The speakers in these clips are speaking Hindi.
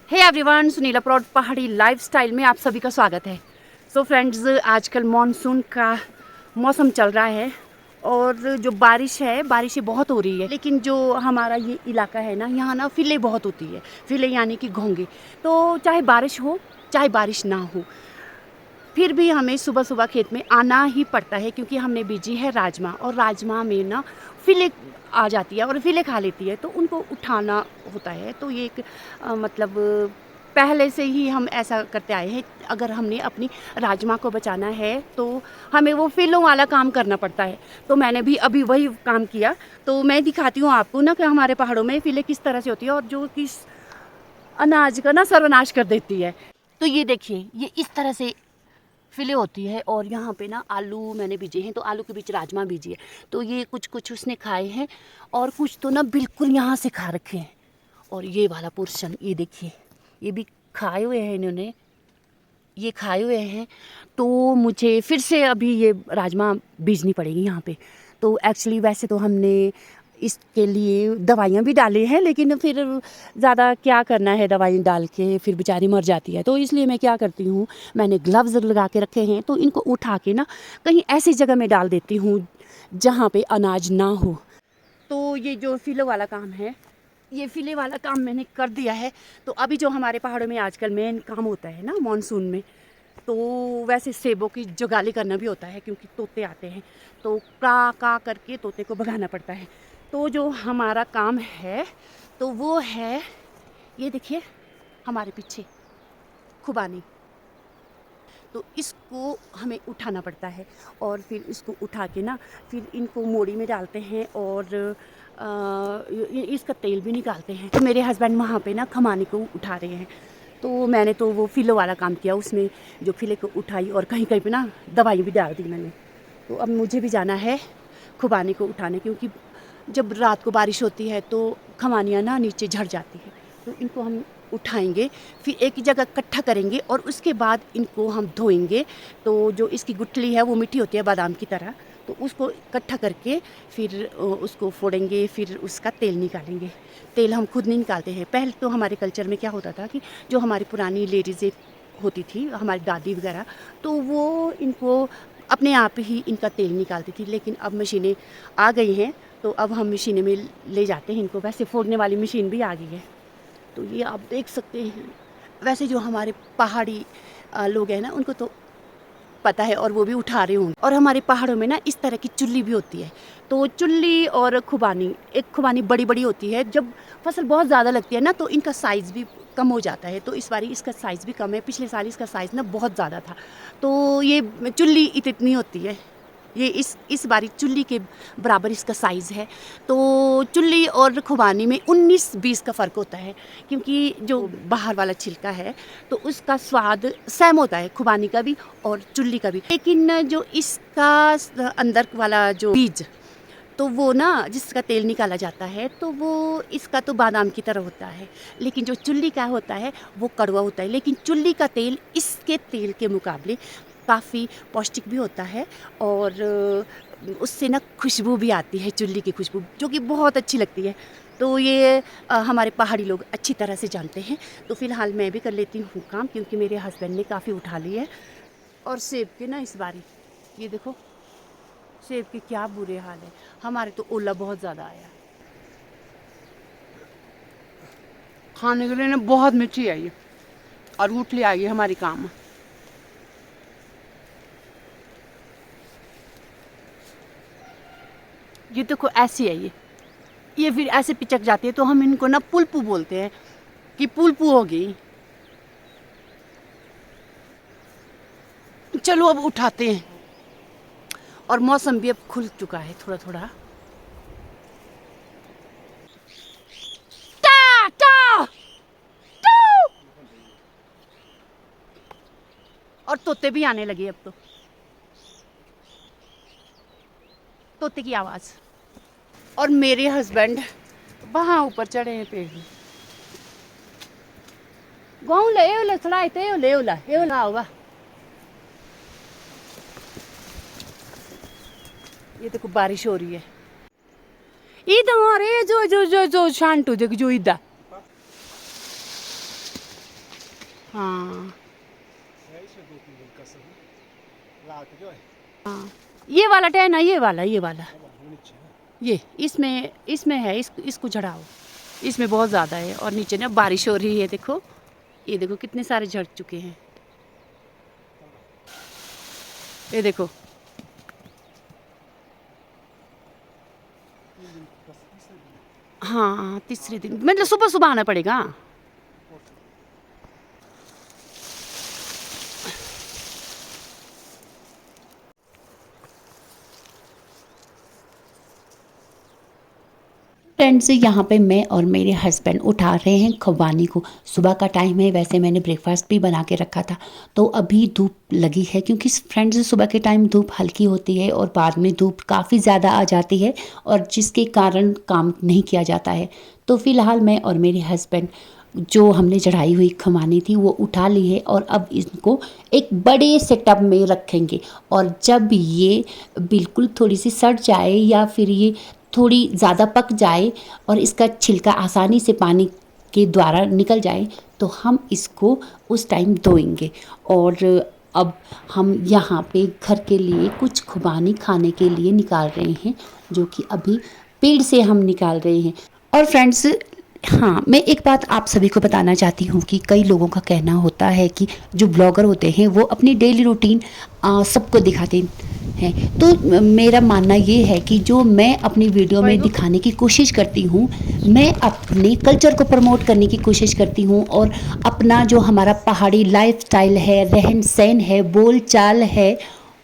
हे एवरीवन, सुनीला प्रौड पहाड़ी लाइफस्टाइल में आप सभी का स्वागत है। सो फ्रेंड्स, आजकल मॉनसून का मौसम चल रहा है और जो बारिशें बहुत हो रही है। लेकिन जो हमारा ये इलाका है ना, यहाँ ना फिले बहुत होती है। फिले यानी कि घोंगे। तो चाहे बारिश हो चाहे बारिश ना हो, फिर भी हमें सुबह सुबह खेत में आना ही पड़ता है, क्योंकि हमने बीजी है राजमा, और राजमा में ना फिले आ जाती है और फिले खा लेती है, तो उनको उठाना होता है। तो ये एक मतलब पहले से ही हम ऐसा करते आए हैं। अगर हमने अपनी राजमा को बचाना है तो हमें वो फिलों वाला काम करना पड़ता है। तो मैंने भी अभी वही काम किया। तो मैं दिखाती हूँ आपको ना कि हमारे पहाड़ों में फिले किस तरह से होती है और जो किस अनाज का ना सर्वनाश कर देती है। तो ये देखिए, ये इस तरह से फिले होती है। और यहाँ पे ना आलू मैंने बीजे हैं, तो आलू के बीच राजमा बीजी है। तो ये कुछ कुछ उसने खाए हैं और कुछ तो ना बिल्कुल यहाँ से खा रखे हैं। और ये वाला पोर्शन ये देखिए, ये भी खाए हुए हैं इन्होंने, ये खाए हुए हैं। तो मुझे फिर से अभी ये राजमा बीजनी पड़ेगी यहाँ पे। तो एक्चुअली वैसे तो हमने इसके लिए दवाइयाँ भी डाली हैं, लेकिन फिर ज़्यादा क्या करना है दवाई डाल के, फिर बेचारी मर जाती है। तो इसलिए मैं क्या करती हूँ, मैंने ग्लव्स लगा के रखे हैं, तो इनको उठा के ना कहीं ऐसी जगह में डाल देती हूँ जहाँ पे अनाज ना हो। तो ये जो फिले वाला काम है, ये फिले वाला काम मैंने कर दिया है। तो अभी जो हमारे पहाड़ों में आजकल मेन काम होता है ना मॉनसून में, तो वैसे सेबों की जुगाली करना भी होता है, क्योंकि तोते आते हैं। तो का करके तोते को भगाना पड़ता है। तो जो हमारा काम है तो वो है, ये देखिए हमारे पीछे खुबानी। तो इसको हमें उठाना पड़ता है और फिर इसको उठा के ना फिर इनको मोड़ी में डालते हैं और इसका तेल भी निकालते हैं। तो मेरे हस्बैंड वहाँ पे ना खमानी को उठा रहे हैं। तो मैंने तो वो फिलो वाला काम किया, उसमें जो फिले को उठाई और कहीं कहीं पे ना दवाई भी डाल दी मैंने। तो अब मुझे भी जाना है खुबानी को उठाने, क्योंकि जब रात को बारिश होती है तो खमानियाँ ना नीचे झड़ जाती है। तो इनको हम उठाएंगे, फिर एक ही जगह इकट्ठा करेंगे और उसके बाद इनको हम धोएंगे। तो जो इसकी गुठली है वो मीठी होती है बादाम की तरह, तो उसको इकट्ठा करके फिर उसको फोड़ेंगे, फिर उसका तेल निकालेंगे। तेल हम खुद नहीं निकालते हैं। पहले तो हमारे कल्चर में क्या होता था कि जो हमारी पुरानी लेडीज़ें होती थी, हमारी दादी वगैरह, तो वो इनको अपने आप ही इनका तेल निकालती थी। लेकिन अब मशीनें आ गई हैं, तो अब हम मशीनें में ले जाते हैं इनको। वैसे फोड़ने वाली मशीन भी आ गई है। तो ये आप देख सकते हैं। वैसे जो हमारे पहाड़ी लोग हैं ना, उनको तो पता है और वो भी उठा रहे होंगे। और हमारे पहाड़ों में ना इस तरह की चुल्ली भी होती है। तो चुल्ली और खुबानी, एक खुबानी बड़ी बड़ी होती है। जब फसल बहुत ज़्यादा लगती है ना तो इनका साइज़ भी कम हो जाता है। तो इस बारी इसका साइज़ भी कम है, पिछले साल इसका साइज़ ना बहुत ज़्यादा था। तो ये चुल्ली इतनी होती है, ये इस बारी चुल्ली के बराबर इसका साइज़ है। तो चुल्ली और खुबानी में 19-20 का फ़र्क होता है, क्योंकि जो बाहर वाला छिलका है तो उसका स्वाद सेम होता है, खुबानी का भी और चुल्ली का भी। लेकिन जो इसका अंदर वाला जो बीज, तो वो ना जिसका तेल निकाला जाता है, तो वो इसका तो बादाम की तरह होता है। लेकिन जो चुल्ली का होता है वो कड़वा होता है। लेकिन चुल्ली का तेल इसके तेल के मुकाबले काफ़ी पौष्टिक भी होता है और उससे ना खुशबू भी आती है, चुल्ली की खुशबू, जो कि बहुत अच्छी लगती है। तो ये हमारे पहाड़ी लोग अच्छी तरह से जानते हैं। तो फ़िलहाल मैं भी कर लेती हूँ काम, क्योंकि मेरे हस्बैंड ने काफ़ी उठा ली है। और सेब के ना इस बारी ये देखो, सेब के क्या बुरे हाल है। हमारे तो ओला बहुत ज़्यादा आया। खाने के लिए ना बहुत मीठी आई है और गुठली आई है हमारी काम। ये देखो ऐसी है ये फिर ऐसे पिचक जाती है। तो हम इनको ना पुलपू बोलते हैं कि पुलपू हो गई। चलो अब उठाते हैं। और मौसम भी अब खुल चुका है थोड़ा थोड़ा। टा टा टा। और तोते भी आने लगे अब तो, तोते की आवाज़। और मेरे हस्बैंड वहाँ ऊपर चढ़े हैं पेड़ में। गाँव ले ओला चढ़ाई ते ले ओला ये ओला होगा। ये देखो बारिश हो रही है। इधर अरे जो जो जो जो शांत हो जाएगी जो इधर। हाँ है इसमें 2-3 दिन का सब लात जो है हाँ, ये वाला टहना ना, ये वाला अब वो नीचे है ये इसमें इसमें है, इसको चढ़ाओ, इसमें बहुत ज़्यादा है। और नीचे ना बारिश हो रही है, देखो ये देखो कितने सारे झड़ चुके हैं, ये देखो। 3 दिन बस तीसरे दिन हाँ तीसरे दिन मतलब सुबह सुबह आना पड़ेगा। फ्रेंड्स यहाँ पे मैं और मेरे हस्बैंड उठा रहे हैं खुबानी को। सुबह का टाइम है, वैसे मैंने ब्रेकफास्ट भी बना के रखा था। तो अभी धूप लगी है, क्योंकि फ्रेंड्स सुबह के टाइम धूप हल्की होती है और बाद में धूप काफ़ी ज़्यादा आ जाती है, और जिसके कारण काम नहीं किया जाता है। तो फ़िलहाल मैं और मेरे हस्बैंड जो हमने चढ़ाई हुई खुबानी थी वो उठा ली है, और अब इनको एक बड़े से टब में रखेंगे। और जब ये बिल्कुल थोड़ी सी सड़ जाए या फिर ये थोड़ी ज़्यादा पक जाए और इसका छिलका आसानी से पानी के द्वारा निकल जाए, तो हम इसको उस टाइम धोएंगे। और अब हम यहाँ पे घर के लिए कुछ खुबानी खाने के लिए निकाल रहे हैं, जो कि अभी पेड़ से हम निकाल रहे हैं। और फ्रेंड्स, हाँ, मैं एक बात आप सभी को बताना चाहती हूँ कि कई लोगों का कहना होता है कि जो ब्लॉगर होते हैं वो अपनी डेली रूटीन सबको दिखाते हैं। तो मेरा मानना ये है कि जो मैं अपनी वीडियो में दिखाने की कोशिश करती हूँ, मैं अपने कल्चर को प्रमोट करने की कोशिश करती हूँ, और अपना जो हमारा पहाड़ी लाइफस्टाइल है, रहन सहन है, बोल चाल है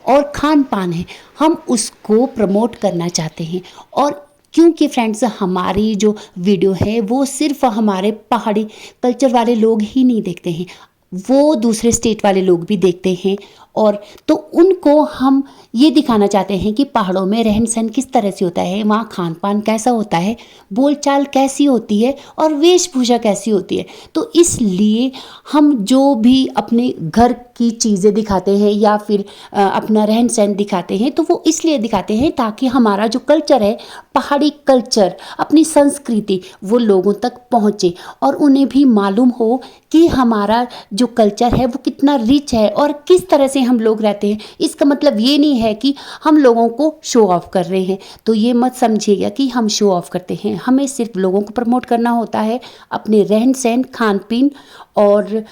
और खान पान है, हम उसको प्रमोट करना चाहते हैं। और क्योंकि फ्रेंड्स, हमारी जो वीडियो है वो सिर्फ हमारे पहाड़ी कल्चर वाले लोग ही नहीं देखते हैं, वो दूसरे स्टेट वाले लोग भी देखते हैं। और तो उनको हम ये दिखाना चाहते हैं कि पहाड़ों में रहन सहन किस तरह से होता है, वहाँ खान पान कैसा होता है, बोलचाल कैसी होती है और वेशभूषा कैसी होती है। तो इसलिए हम जो भी अपने घर की चीज़ें दिखाते हैं या फिर अपना रहन सहन दिखाते हैं, तो वो इसलिए दिखाते हैं ताकि हमारा जो कल्चर है, पहाड़ी कल्चर, अपनी संस्कृति, वो लोगों तक पहुँचे और उन्हें भी मालूम हो कि हमारा जो कल्चर है वो कितना रिच है और किस तरह से हम लोग रहते हैं। इसका मतलब ये नहीं है कि हम लोगों को शो ऑफ कर रहे हैं, तो ये मत समझिएगा कि हम शो ऑफ करते हैं। हमें सिर्फ लोगों को प्रमोट करना होता है, अपने रहन सहन, खान पीन और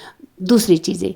दूसरी चीज़ें।